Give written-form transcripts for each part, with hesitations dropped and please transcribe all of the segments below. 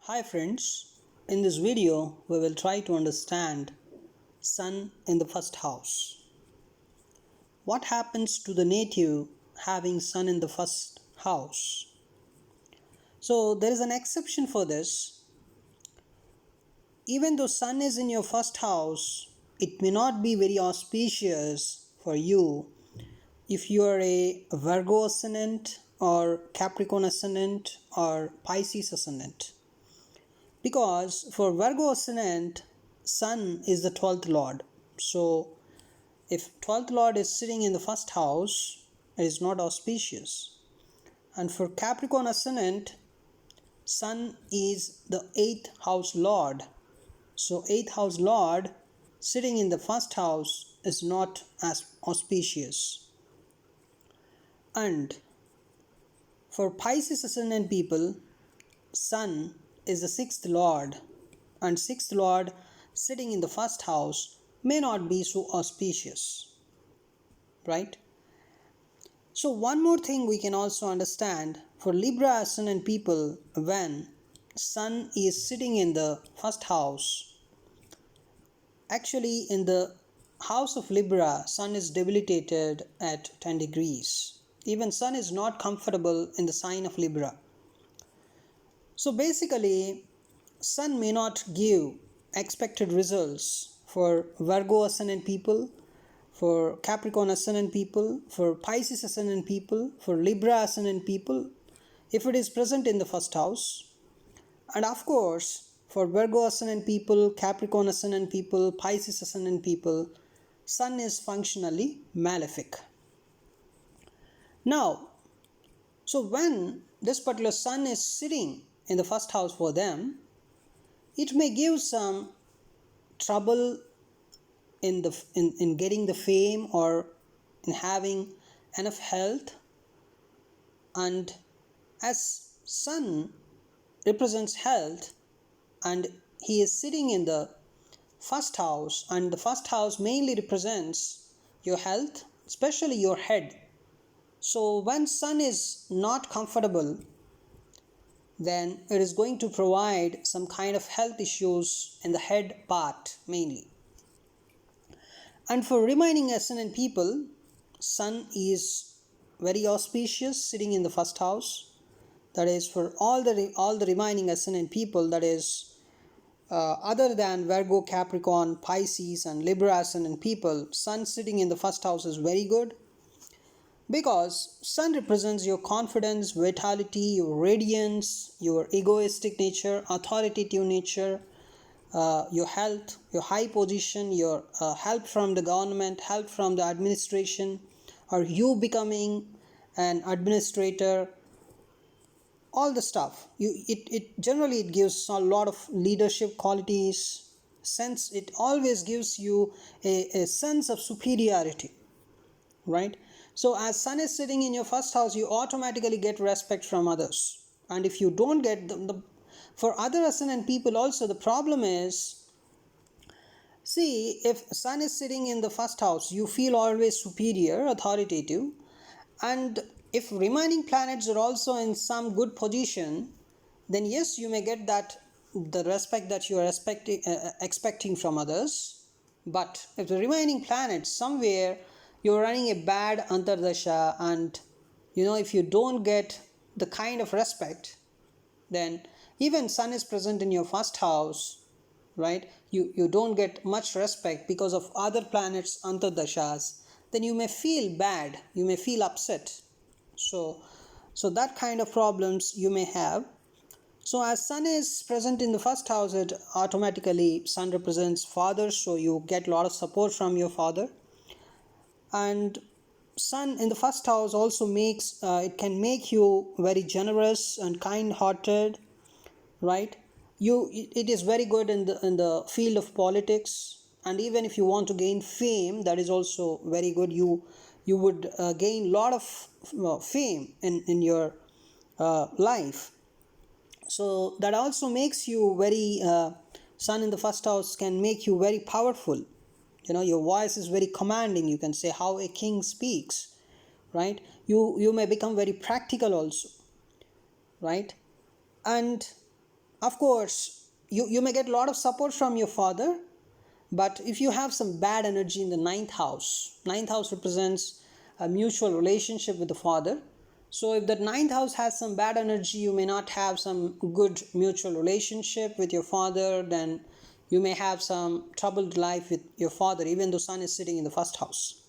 Hi friends, in this video we will try to understand Sun in the first house. What happens to the native having Sun in the first house? So there is an exception for this. Even though Sun is in your first house, it may not be very auspicious for you if you are a Virgo ascendant or Capricorn ascendant or Pisces ascendant. Because for Virgo ascendant, Sun is the 12th lord. So if 12th lord is sitting in the first house, it is not auspicious. And for Capricorn ascendant, Sun is the 8th house lord. So 8th house lord sitting in the first house is not as auspicious. And for Pisces ascendant people, Sun is the 6th lord, and 6th lord sitting in the first house may not be so auspicious, right? So one more thing we can also understand for Libra ascendant people, when Sun is sitting in the first house, actually in the house of Libra, Sun is debilitated at 10 degrees. Even Sun is not comfortable in the sign of Libra. So basically, Sun may not give expected results for Virgo ascendant people, for Capricorn ascendant people, for Pisces ascendant people, for Libra ascendant people, if it is present in the first house. And of course, for Virgo ascendant people, Capricorn ascendant people, Pisces ascendant people, Sun is functionally malefic. Now, so when this particular Sun is sitting in the first house for them, it may give some trouble in getting the fame or in having enough health. And as Sun represents health and he is sitting in the first house, and the first house mainly represents your health, especially your head. So when Sun is not comfortable, then it is going to provide some kind of health issues in the head part mainly. And for remaining ascendant people, Sun is very auspicious sitting in the first house. That is for all the remaining ascendant people, that is other than Virgo, Capricorn, Pisces and Libra ascendant people, Sun sitting in the first house is very good. Because Sun represents your confidence, vitality, your radiance, your egoistic nature, authoritative nature, your health, your high position, your help from the government, help from the administration, or you becoming an administrator, all the stuff. It generally it gives a lot of leadership qualities. Sense it always gives you a sense of superiority, right? So as Sun is sitting in your first house, you automatically get respect from others. And if you don't get for other ascendant people also, the problem is, see, if Sun is sitting in the first house, you feel always superior, authoritative. And if remaining planets are also in some good position, then yes, you may get that the respect that you are expecting from others. But if the remaining planets somewhere you're running a bad antardasha, and if you don't get the kind of respect, then even Sun is present in your first house, right? You don't get much respect because of other planets antardashas, then you may feel bad, you may feel upset. So that kind of problems you may have. So as Sun is present in the first house, it automatically Sun represents father, so you get a lot of support from your father. And Sun in the first house also makes it can make you very generous and kind-hearted, right? It is very good in the field of politics, and even if you want to gain fame, that is also very good. You would gain a lot of fame in your life. So that also makes you very Sun in the first house can make you very powerful. Your voice is very commanding, you can say how a king speaks, right? You may become very practical also, right? And Of course, you may get a lot of support from your father, but if you have some bad energy in the ninth house represents a mutual relationship with the father. So if that ninth house has some bad energy, you may not have some good mutual relationship with your father, then you may have some troubled life with your father, even though sun is sitting in the first house.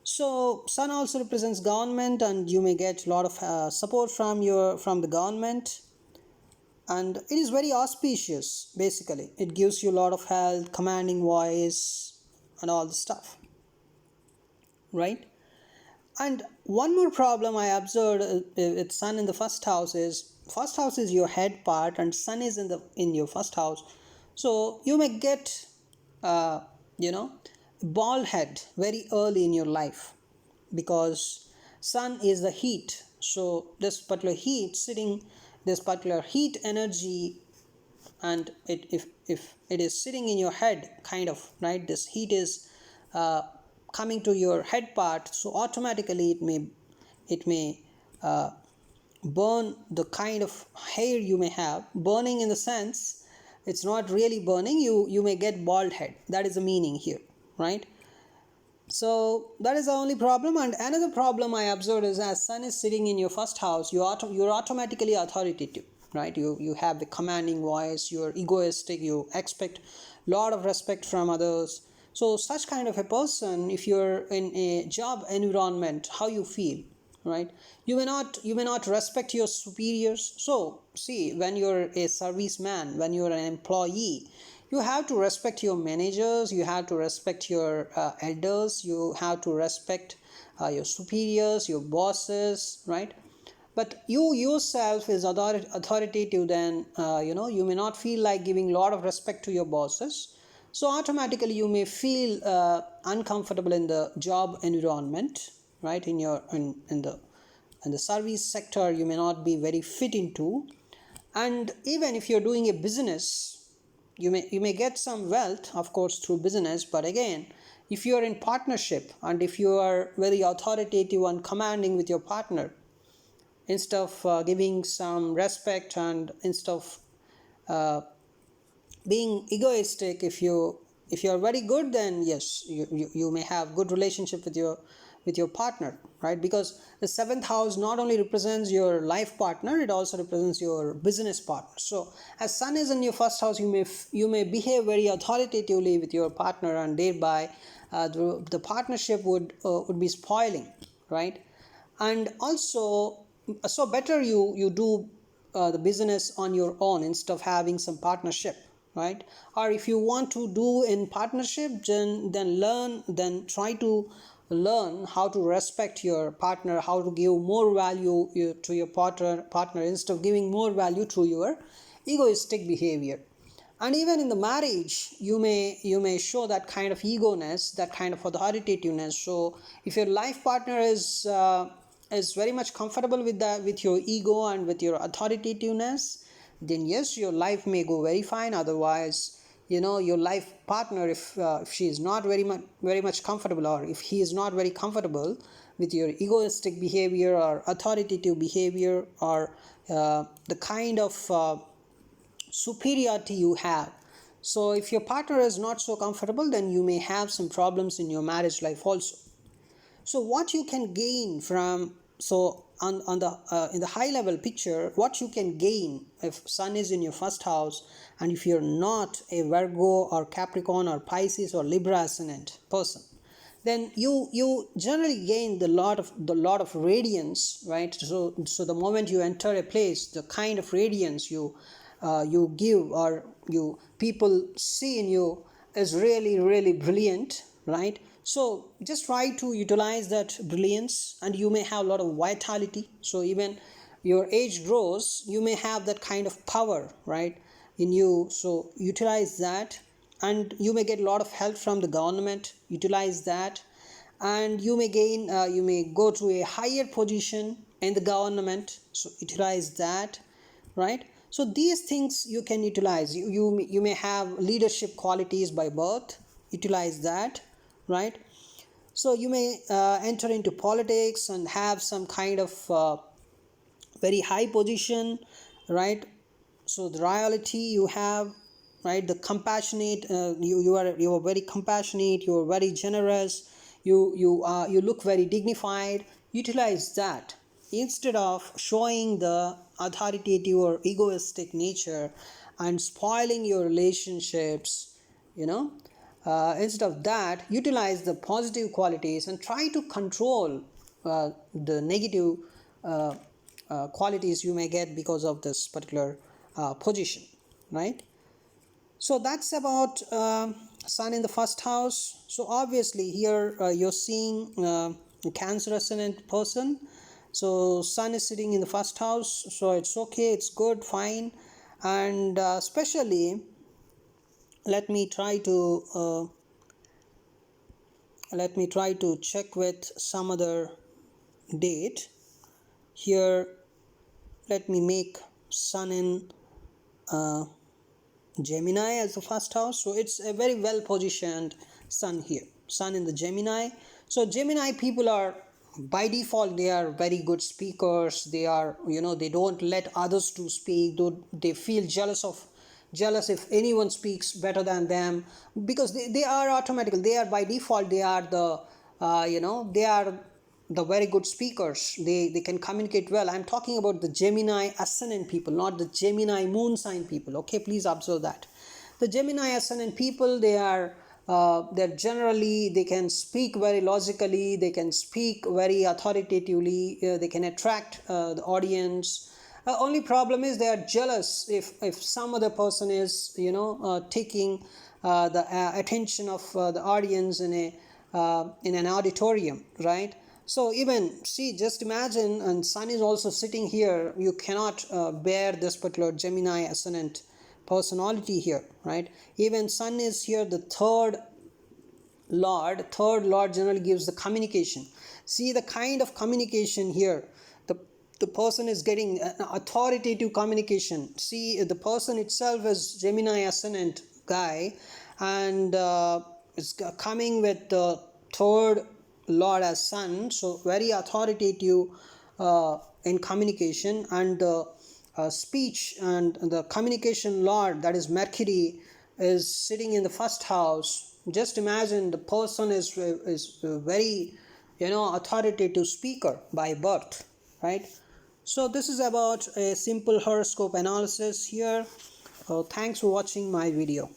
So sun also represents government, and you may get a lot of support from the government, and it is very auspicious. Basically, it gives you a lot of health, commanding voice, and all the stuff, right? And one more problem I observed with sun in the first house is your head part, and sun is in your first house. So you may get uh, you know bald head very early in your life, because sun is the heat. So this particular heat energy, and if it is sitting in your head, kind of, right, this heat is uh, coming to your head part, so automatically it may uh, burn the kind of hair you may have. Burning in the sense, it's not really burning, you may get bald head. That is the meaning here, right? So that is the only problem. And another problem I observed is, as sun is sitting in your first house, you're automatically authoritative, right? You have the commanding voice, you're egoistic, you expect a lot of respect from others. So such kind of a person, if you're in a job environment, how you feel, right? You may not respect your superiors. So see, when you're a serviceman, when you're an employee, you have to respect your managers, you have to respect your elders, you have to respect your superiors, your bosses, right? But you yourself is authoritative, then you may not feel like giving a lot of respect to your bosses. So automatically you may feel uncomfortable in the job environment, right? In the service sector, you may not be very fit into. And even if you're doing a business, you may get some wealth, of course, through business. But again, if you are in partnership, and if you are very authoritative and commanding with your partner, instead of giving some respect, and instead of uh, being egoistic, if you are very good, then yes, you may have good relationship with your partner, right? Because the seventh house not only represents your life partner, it also represents your business partner. So as sun is in your first house, you may behave very authoritatively with your partner, and thereby the partnership would be spoiling, right? And also, so better you do the business on your own instead of having some partnership, right? Or if you want to do in partnership, then try to learn how to respect your partner, how to give more value to your partner instead of giving more value to your egoistic behavior. And even in the marriage, you may show that kind of egoness, that kind of authoritativeness. So if your life partner is very much comfortable with that, with your ego and with your authoritativeness, then yes, your life may go very fine. Otherwise, your life partner, if she is not very much comfortable, or if he is not very comfortable with your egoistic behavior or authoritative behavior, or the kind of superiority you have. So if your partner is not so comfortable, then you may have some problems in your marriage life also. So what you can gain from, so on the in the high level picture, what you can gain if sun is in your first house, and if you're not a Virgo or Capricorn or Pisces or Libra ascendant person, then you generally gain the lot of radiance, right? So the moment you enter a place, the kind of radiance you give, or you people see in you, is really really brilliant, right? So just try to utilize that brilliance, and you may have a lot of vitality. So even your age grows, you may have that kind of power, right, in you. So utilize that, and you may get a lot of help from the government. Utilize that, and you may go to a higher position in the government. So utilize that, right? So these things you can utilize. You may have leadership qualities by birth. Utilize that, right? So you may enter into politics and have some kind of very high position, right? So the royalty you have, right? The compassionate, you are very compassionate, you are very generous, you look very dignified. Utilize that instead of showing the authoritative or egoistic nature and spoiling your relationships, you know. Instead of that, utilize the positive qualities and try to control the negative uh, qualities you may get because of this particular position, right? So that's about sun in the first house. So obviously here you're seeing a Cancer ascendant person. So sun is sitting in the first house, so it's okay, it's good, fine. And especially, let me try to check with some other date here. Let me make sun in Gemini as the first house. So it's a very well positioned sun here, sun in the Gemini. So Gemini people are, by default, they are very good speakers. They are, they don't let others to speak, though they feel jealous if anyone speaks better than them, because they are automatically, they are by default, they are the they are the very good speakers. They can communicate well. I'm talking about the Gemini ascendant people, not the Gemini moon sign people. Okay, please observe that. The Gemini ascendant people, they're generally, they can speak very logically, they can speak very authoritatively, they can attract the audience. Only problem is they are jealous if some other person is taking the attention of the audience in an auditorium, right? So even, see, just imagine, and sun is also sitting here, you cannot bear this particular Gemini ascendant personality here, right? Even sun is here, the third lord generally gives the communication. See the kind of communication here, the person is getting authoritative communication. See, the person itself is Gemini ascendant guy, and is coming with the third lord as sun, so very authoritative in communication. And the speech and the communication lord, that is Mercury, is sitting in the first house. Just imagine, the person is very authoritative speaker by birth, right? So this is about a simple horoscope analysis here. Thanks for watching my video.